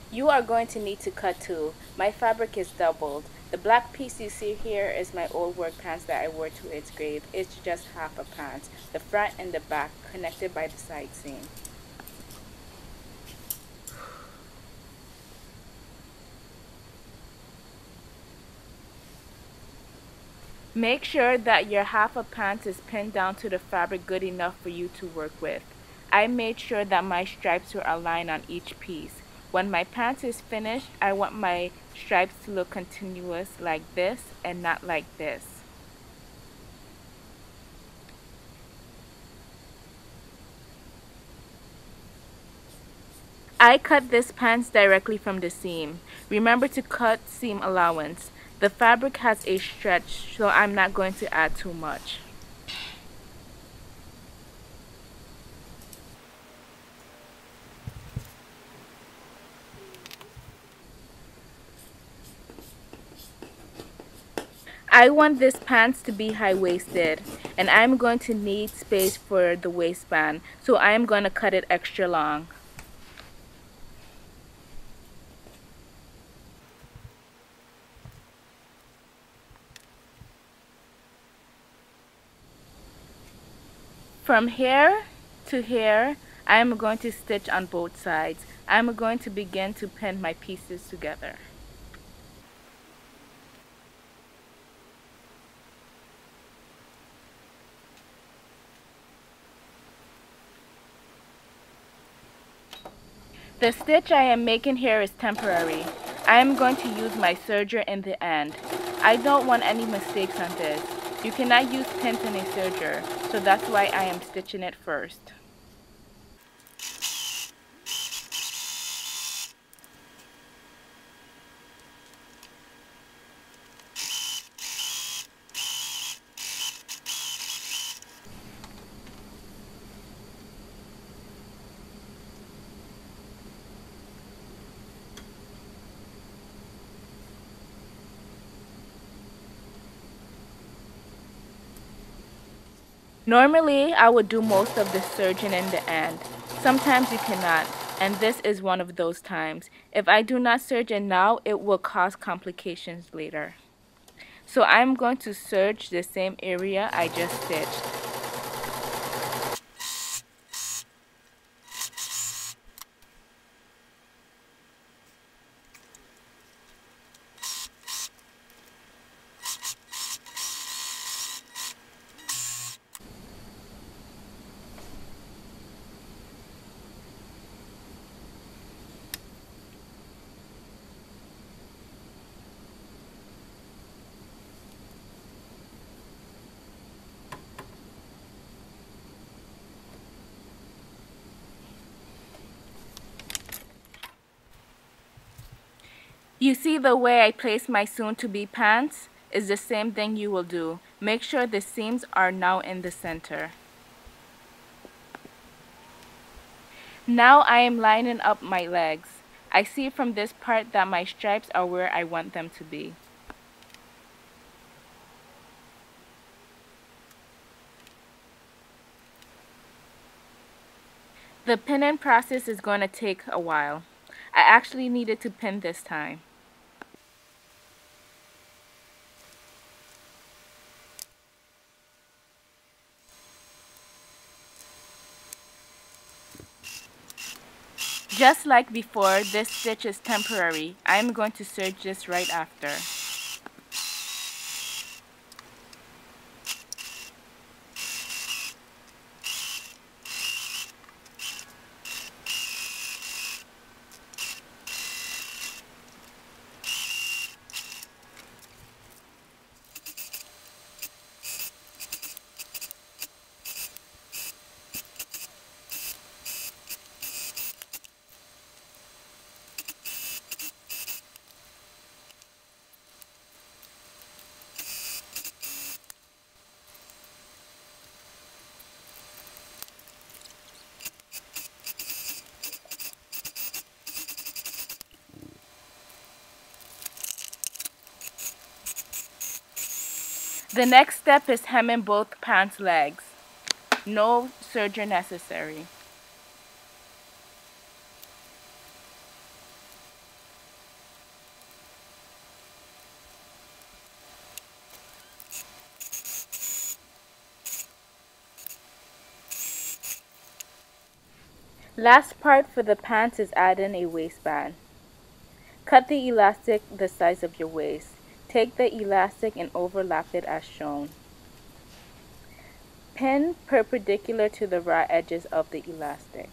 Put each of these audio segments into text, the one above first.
You are going to need to cut too. My fabric is doubled. The black piece you see here is my old work pants that I wore to its grave. It's just half a pant, the front and the back connected by the side seam. Make sure that your half a pant is pinned down to the fabric good enough for you to work with. I made sure that my stripes were aligned on each piece. When my pant is finished, I want my stripes to look continuous like this and not like this. I cut this pants directly from the seam. Remember to cut seam allowance. The fabric has a stretch, so I'm not going to add too much. I want this pants to be high-waisted, and I'm going to need space for the waistband, so I'm going to cut it extra long. From here to here, I am going to stitch on both sides. I'm going to begin to pin my pieces together. The stitch I am making here is temporary. I am going to use my serger in the end. I don't want any mistakes on this. You cannot use pins in a serger, so that's why I am stitching it first. Normally, I would do most of the serging in the end. Sometimes you cannot, and this is one of those times. If I do not serge it now, it will cause complications later. So I'm going to serge the same area I just stitched. You see the way I place my soon-to-be pants is the same thing you will do. Make sure the seams are now in the center. Now I am lining up my legs. I see from this part that my stripes are where I want them to be. The pinning process is going to take a while. I actually needed to pin this time. Just like before, this stitch is temporary. I'm going to serge this right after. The next step is hemming both pants legs. No serger necessary. Last part for the pants is add in a waistband. Cut the elastic the size of your waist. Take the elastic and overlap it as shown. Pin perpendicular to the raw edges of the elastic.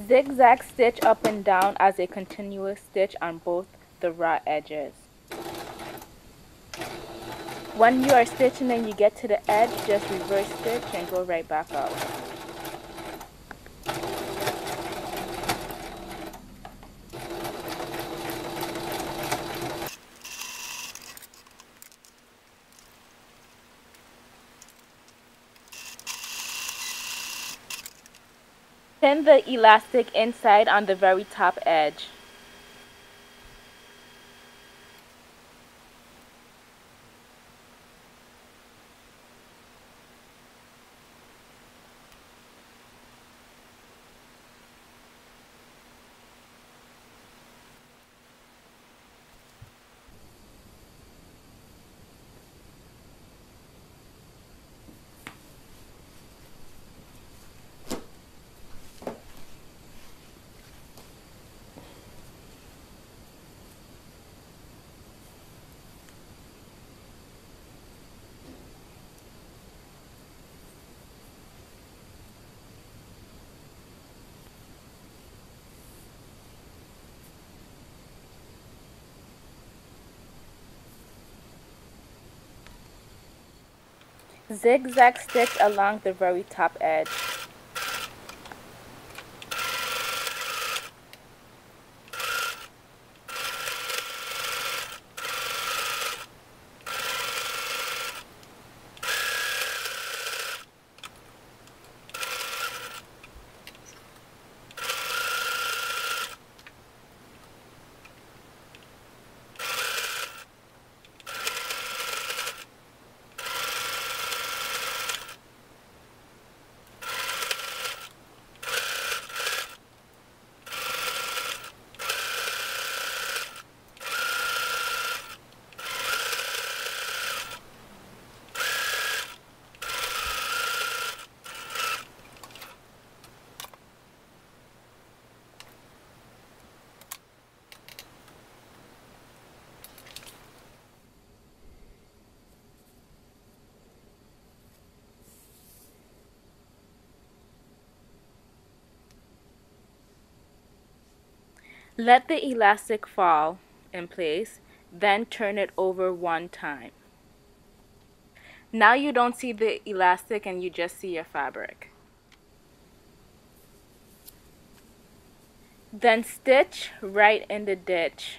Zigzag stitch up and down as a continuous stitch on both the raw edges. When you are stitching and you get to the edge, just reverse stitch and go right back up. Pin the elastic inside on the very top edge. Zigzag stitch along the very top edge. Let the elastic fall in place, then turn it over one time. Now you don't see the elastic and you just see your fabric. Then stitch right in the ditch.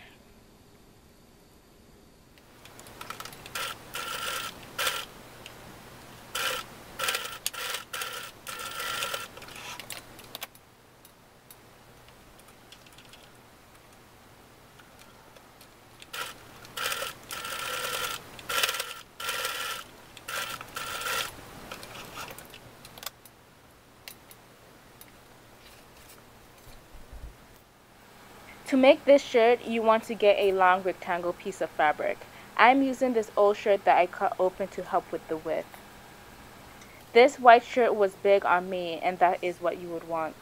To make this shirt, you want to get a long rectangle piece of fabric. I'm using this old shirt that I cut open to help with the width. This white shirt was big on me, and that is what you would want.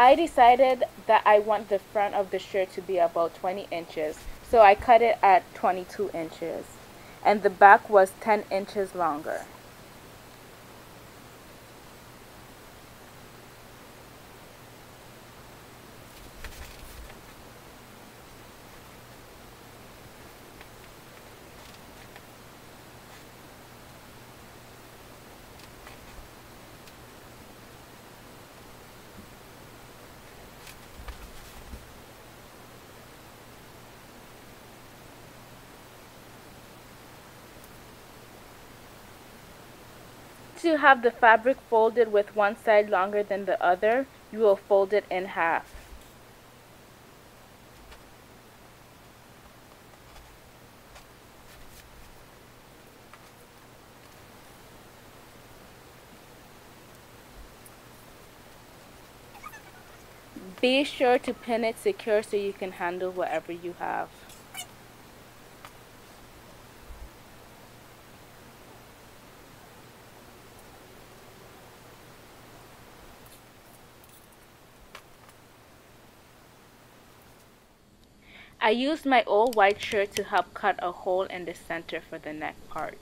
I decided that I want the front of the shirt to be about 20 inches, so I cut it at 22 inches, and the back was 10 inches longer. Once you have the fabric folded with one side longer than the other, you will fold it in half. Be sure to pin it secure so you can handle whatever you have. I used my old white shirt to help cut a hole in the center for the neck part.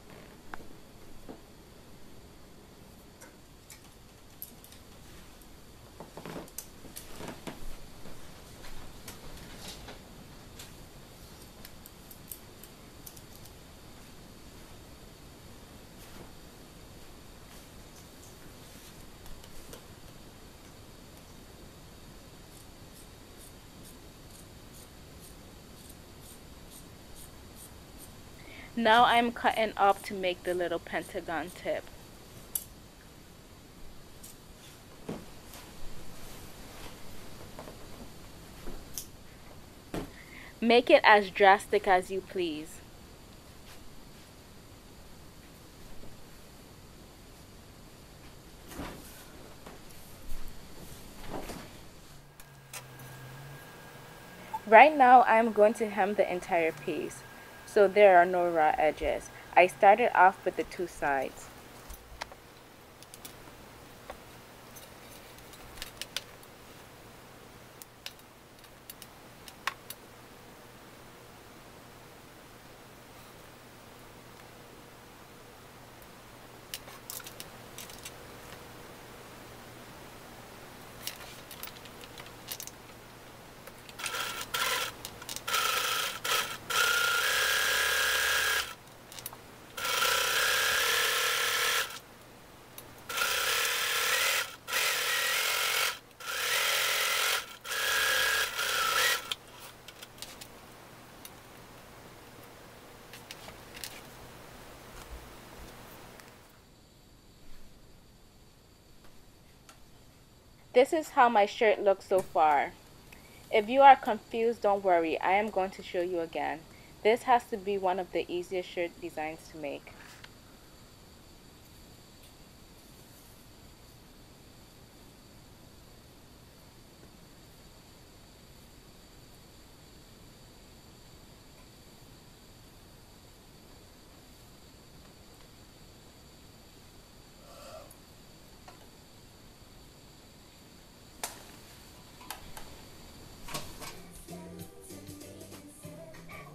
Now I'm cutting up to make the little pentagon tip. Make it as drastic as you please. Right now I'm going to hem the entire piece, so there are no raw edges. I started off with the two sides. This is how my shirt looks so far. If you are confused, don't worry, I am going to show you again. This has to be one of the easiest shirt designs to make.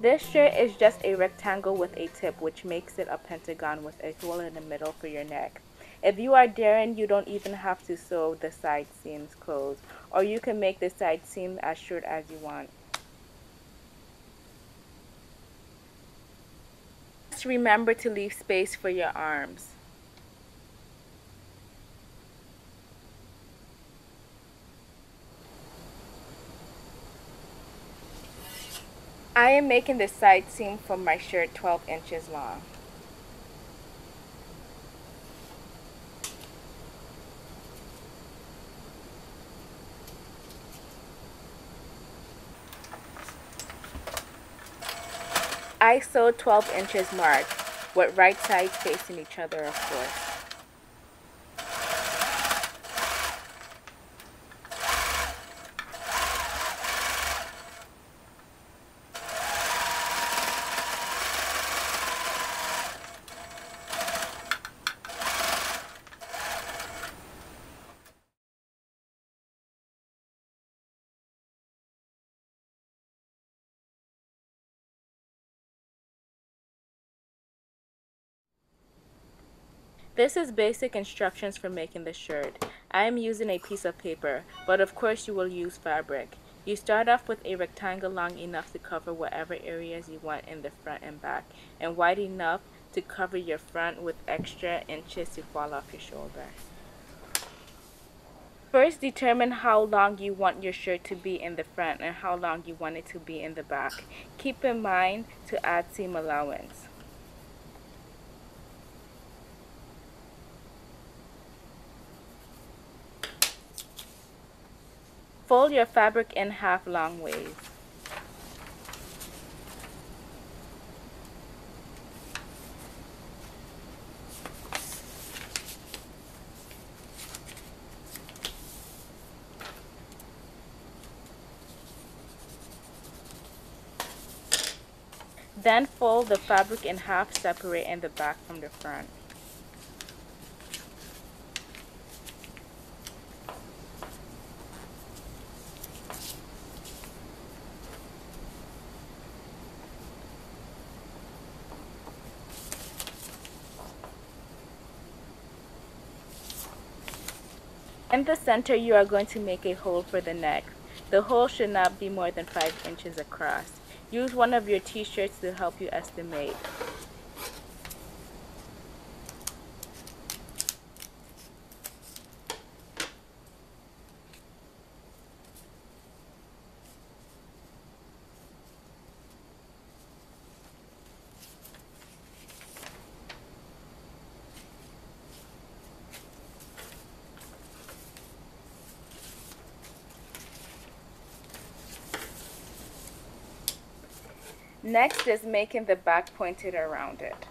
This shirt is just a rectangle with a tip, which makes it a pentagon with a hole in the middle for your neck. If you are daring, you don't even have to sew the side seams closed, or you can make the side seam as short as you want. Just remember to leave space for your arms. I am making the side seam for my shirt 12 inches long. I sewed 12 inches mark, with right sides facing each other, of course. This is basic instructions for making the shirt. I am using a piece of paper, but of course you will use fabric. You start off with a rectangle long enough to cover whatever areas you want in the front and back, and wide enough to cover your front with extra inches to fall off your shoulder. First, determine how long you want your shirt to be in the front and how long you want it to be in the back. Keep in mind to add seam allowance. Fold your fabric in half long ways. Then fold the fabric in half, separating the back from the front. In the center, you are going to make a hole for the neck. The hole should not be more than 5 inches across. Use one of your t-shirts to help you estimate. Next is making the back pointed around it.